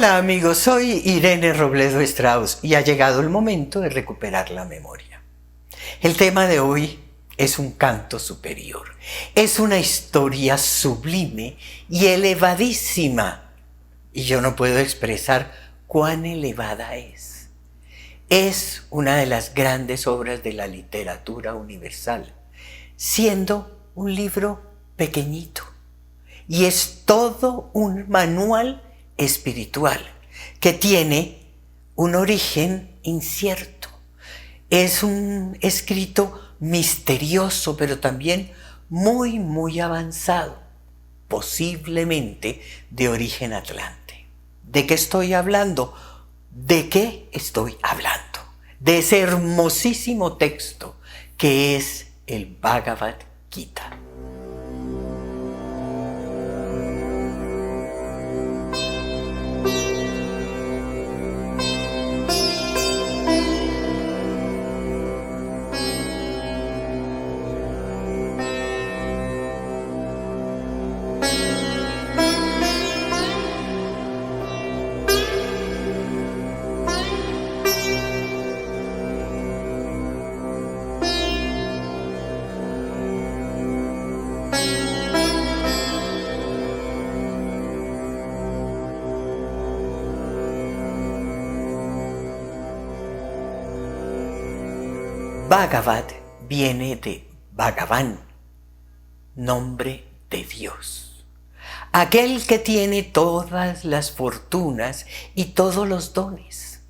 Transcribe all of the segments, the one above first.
Hola amigos, soy Irene Robledo Strauss y ha llegado el momento de recuperar la memoria. El tema de hoy es un canto superior. Es una historia sublime y elevadísima. Y yo no puedo expresar cuán elevada es. Es una de las grandes obras de la literatura universal, siendo un libro pequeñito. Y es todo un manual espiritual que tiene un origen incierto. Es un escrito misterioso, pero también muy avanzado, posiblemente de origen atlante. ¿De qué estoy hablando? ¿De qué estoy hablando? De ese hermosísimo texto que es el Bhagavad Gita. Bhagavad viene de Bhagavan, nombre de Dios. Aquel que tiene todas las fortunas y todos los dones.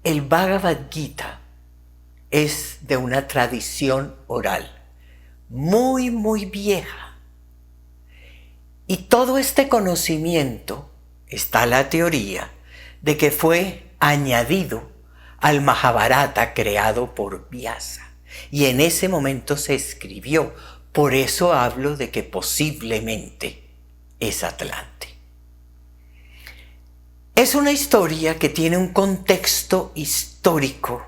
El Bhagavad Gita es de una tradición oral muy vieja. Y todo este conocimiento, está la teoría de que fue añadido al Mahabharata creado por Vyasa. Y en ese momento se escribió. Por eso hablo de que posiblemente es atlante. Es una historia que tiene un contexto histórico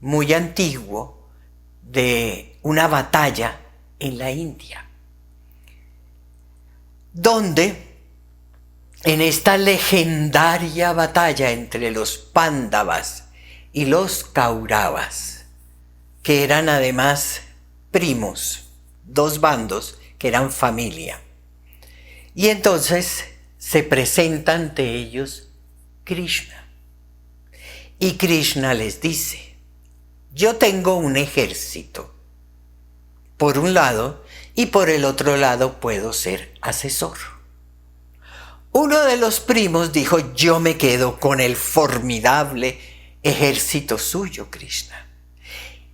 muy antiguo de una batalla en la India, donde en esta legendaria batalla entre los Pándavas y los Kauravas, que eran además primos, dos bandos que eran familia. Y entonces se presenta ante ellos Krishna. Y Krishna les dice: yo tengo un ejército, por un lado, y por el otro lado puedo ser asesor. Uno de los primos dijo: yo me quedo con el formidable ejército suyo, Krishna.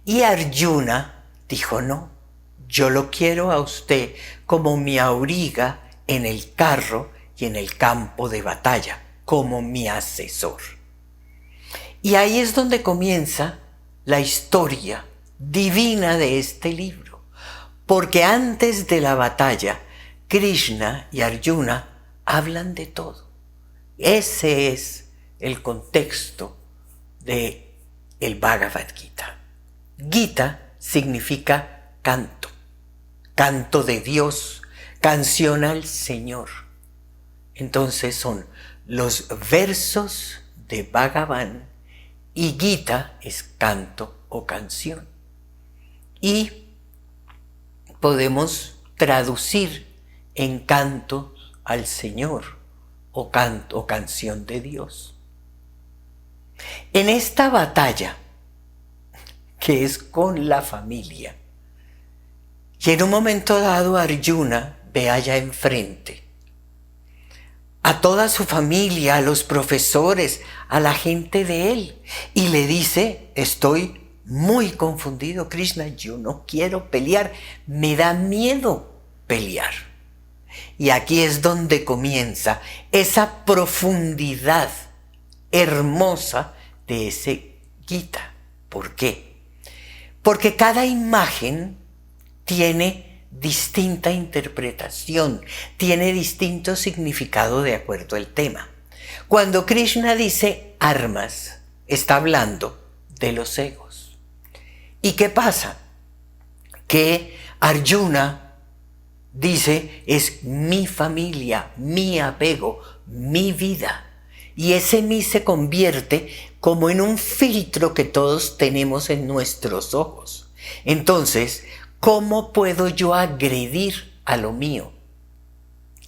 Y Arjuna dijo: no, yo lo quiero a usted como mi auriga en el carro y en el campo de batalla, como mi asesor. Y ahí es donde comienza la historia divina de este libro, porque antes de la batalla, Krishna y Arjuna hablan de todo. Ese es el contexto de el Bhagavad Gita. Gita significa canto, canto de Dios, canción al Señor. Entonces son los versos de Bhagavan y Gita es canto o canción. Y podemos traducir en canto al Señor o canto o canción de Dios. En esta batalla, que es con la familia, y en un momento dado Arjuna ve allá enfrente a toda su familia, a los profesores, a la gente de él, y le dice: estoy muy confundido, Krishna, yo no quiero pelear, me da miedo pelear. Y aquí es donde comienza esa profundidad hermosa de ese Gita. ¿Por qué? Porque cada imagen tiene distinta interpretación, tiene distinto significado de acuerdo al tema. Cuando Krishna dice armas, está hablando de los egos. ¿Y qué pasa? Que Arjuna dice, es mi familia, mi apego, mi vida. Y ese mí se convierte como en un filtro que todos tenemos en nuestros ojos. Entonces, ¿cómo puedo yo agredir a lo mío?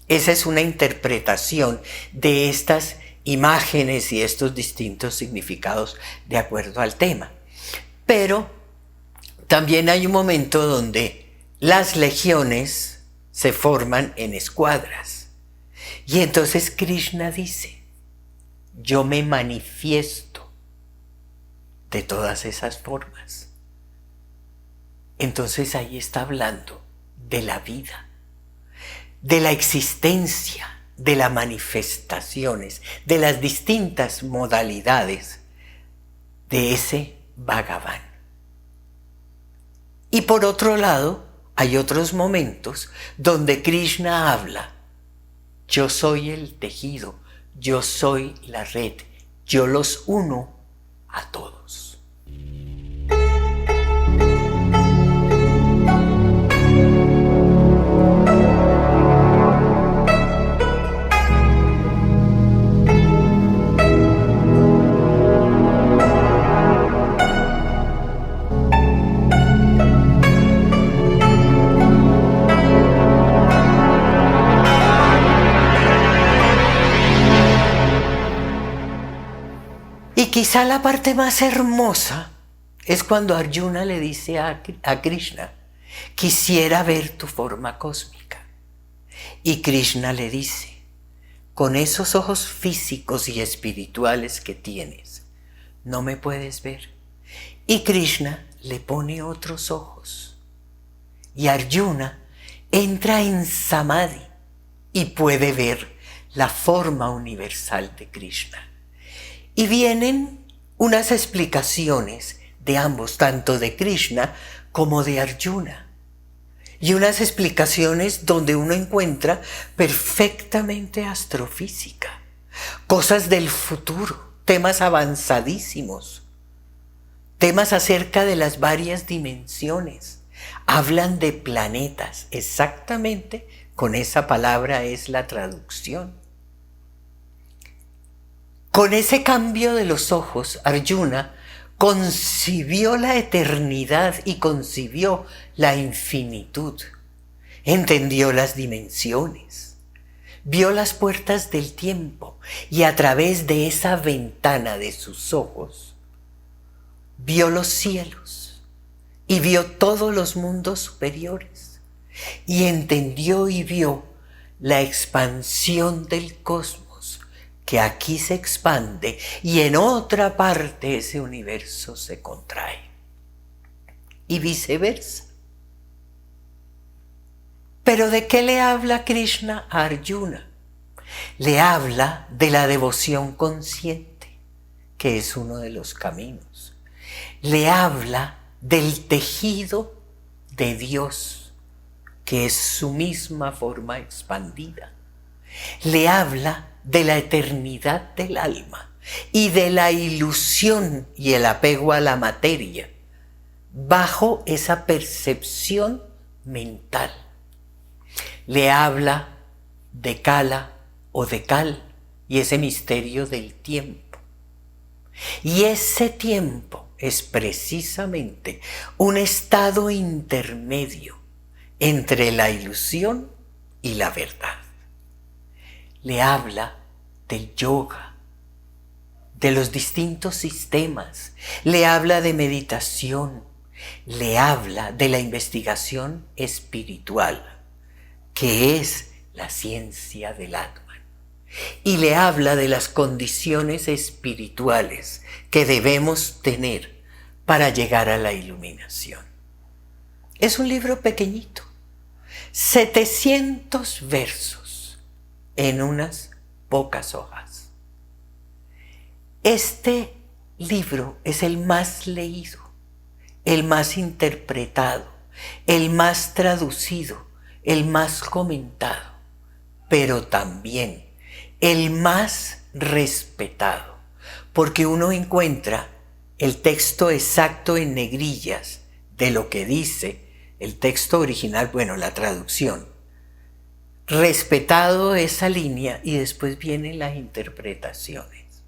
Esa es una interpretación de estas imágenes y estos distintos significados de acuerdo al tema. Pero también hay un momento donde las legiones se forman en escuadras. Y entonces Krishna dice, yo me manifiesto de todas esas formas. Entonces ahí está hablando de la vida, de la existencia, de las manifestaciones, de las distintas modalidades de ese Bhagavan. Y por otro lado, hay otros momentos donde Krishna habla, yo soy el tejido, yo soy la red, yo los uno a todos. Y quizá la parte más hermosa es cuando Arjuna le dice a Krishna, quisiera ver tu forma cósmica. Y Krishna le dice, con esos ojos físicos y espirituales que tienes, no me puedes ver. Y Krishna le pone otros ojos. Y Arjuna entra en Samadhi y puede ver la forma universal de Krishna. Y vienen unas explicaciones de ambos, tanto de Krishna como de Arjuna. Y unas explicaciones donde uno encuentra perfectamente astrofísica, cosas del futuro, temas avanzadísimos, temas acerca de las varias dimensiones. Hablan de planetas, exactamente con esa palabra es la traducción. Con ese cambio de los ojos, Arjuna concibió la eternidad y concibió la infinitud. Entendió las dimensiones, vio las puertas del tiempo y a través de esa ventana de sus ojos, vio los cielos y vio todos los mundos superiores y entendió y vio la expansión del cosmos, que aquí se expande y en otra parte ese universo se contrae. Y viceversa. Pero ¿de qué le habla Krishna a Arjuna? Le habla de la devoción consciente, que es uno de los caminos. Le habla del tejido de Dios, que es su misma forma expandida. Le habla de la eternidad del alma y de la ilusión y el apego a la materia bajo esa percepción mental. Le habla de Kala o de Kal y ese misterio del tiempo. Y ese tiempo es precisamente un estado intermedio entre la ilusión y la verdad. Le habla del yoga, de los distintos sistemas, le habla de meditación, le habla de la investigación espiritual, que es la ciencia del Atman, y le habla de las condiciones espirituales que debemos tener para llegar a la iluminación. Es un libro pequeñito, 700 versos. En unas pocas hojas. Este libro es el más leído, el más interpretado, el más traducido, el más comentado, pero también el más respetado, porque uno encuentra el texto exacto en negrillas de lo que dice el texto original, bueno, la traducción, respetado esa línea y después vienen las interpretaciones.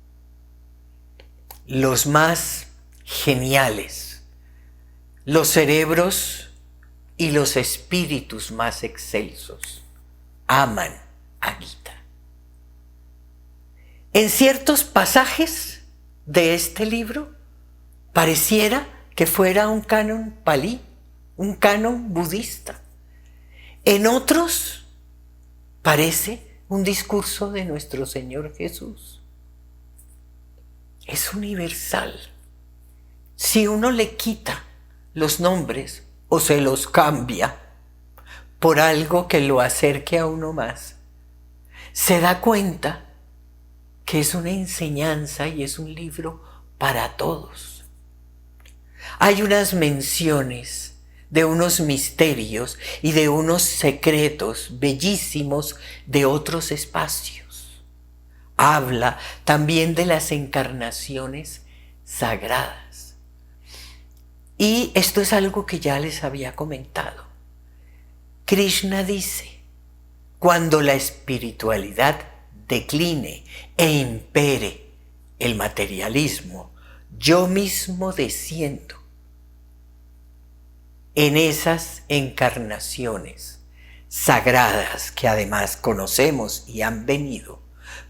Los más geniales, los cerebros y los espíritus más excelsos aman a Gita. En ciertos pasajes de este libro pareciera que fuera un canon palí, un canon budista. En otros parece un discurso de nuestro Señor Jesús. Es universal. Si uno le quita los nombres o se los cambia por algo que lo acerque a uno más, se da cuenta que es una enseñanza y es un libro para todos. Hay unas menciones de unos misterios y de unos secretos bellísimos de otros espacios. Habla también de las encarnaciones sagradas. Y esto es algo que ya les había comentado. Krishna dice, cuando la espiritualidad decline e impere el materialismo, yo mismo desciendo en esas encarnaciones sagradas que además conocemos y han venido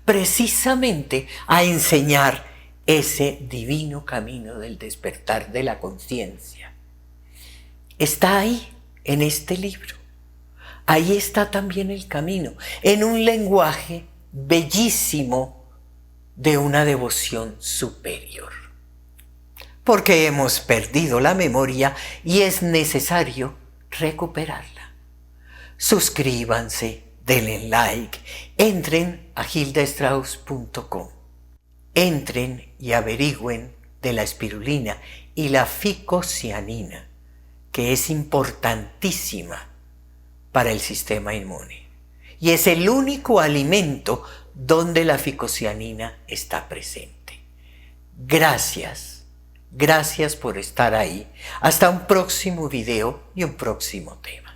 precisamente a enseñar ese divino camino del despertar de la conciencia. Está ahí, en este libro. Ahí está también el camino, en un lenguaje bellísimo de una devoción superior. Porque hemos perdido la memoria y es necesario recuperarla. Suscríbanse, denle like, entren a hildastrauss.com. Entren y averigüen de la espirulina y la ficocianina, que es importantísima para el sistema inmune. Y es el único alimento donde la ficocianina está presente. Gracias por estar ahí. Hasta un próximo video y un próximo tema.